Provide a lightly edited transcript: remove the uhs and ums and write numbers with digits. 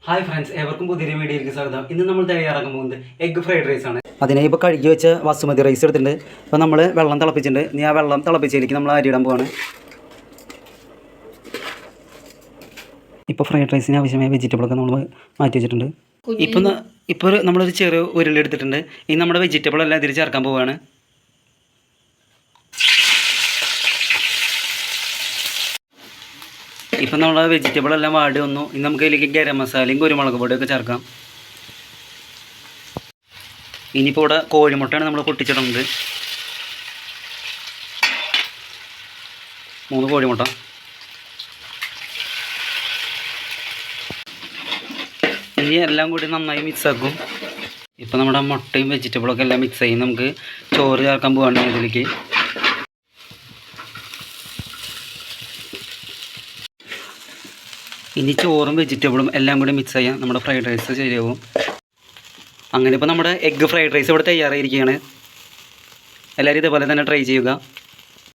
Hi friends, ഏവർക്കും പുതിയൊരു വീഡിയോയിലേക്ക് സ്വാഗതം. ഇന്ന് നമ്മൾ തയ്യാറാക്കാൻ പോകുന്നത് എഗ് ഫ്രൈഡ് റൈസ് ആണ്. അതിനെ ഇപ്പോൾ കഴുകി വെച്ച ബസുമതി റൈസ് എടുത്തിട്ടുണ്ട്. അപ്പോൾ നമ്മൾ വെള്ളം തിളപ്പിച്ചിട്ടുണ്ട്. ഇനി ആ വെള്ളം തിളപ്പിച്ചതിലേക്ക് നമ്മൾ അരി ഇടാൻ പോവാണ്. ഇപ്പോൾ ഫ്രൈഡ് റൈസിന് ആവശ്യമായ വെജിറ്റബിളൊക്കെ നമ്മൾ മാറ്റി വെച്ചിട്ടുണ്ട്. ഇപ്പോൾ നമ്മളൊരു ചെറിയ ഉരുളി എടുത്തിട്ടുണ്ട്. ഇനി നമ്മുടെ വെജിറ്റബിൾ എല്ലാം ഇതിൽ ചേർക്കാൻ പോവുകയാണ്. ഇപ്പം നമ്മൾ വെജിറ്റബിൾ എല്ലാം വാടി വന്നു. ഇനി നമുക്ക് ഇതിലേക്ക് ഗരം മസാലയും കുരുമുളക് പൊടിയൊക്കെ ചേർക്കാം. ഇനിയിപ്പോൾ ഇവിടെ കോഴിമുട്ടയാണ് നമ്മൾ പൊട്ടിച്ചിടുന്നത്. 3 കോഴിമുട്ട. ഇനി എല്ലാം കൂടി നന്നായി മിക്സാക്കും. ഇപ്പം നമ്മുടെ മുട്ടയും വെജിറ്റബിളൊക്കെ എല്ലാം മിക്സ് ചെയ്യും. നമുക്ക് ചോറ് ചേർക്കാൻ പോവുകയാണ് ഇതിലേക്ക്. ഇനി ചോറും വെജിറ്റബിളും എല്ലാം കൂടി മിക്സ് ചെയ്യാം. നമ്മുടെ ഫ്രൈഡ് റൈസ് ശരിയാവും. അങ്ങനെ ഇപ്പോൾ നമ്മുടെ എഗ് ഫ്രൈഡ് റൈസ് ഇവിടെ തയ്യാറായിരിക്കുകയാണ്. എല്ലാവരും ഇതേപോലെ തന്നെ ട്രൈ ചെയ്യുക.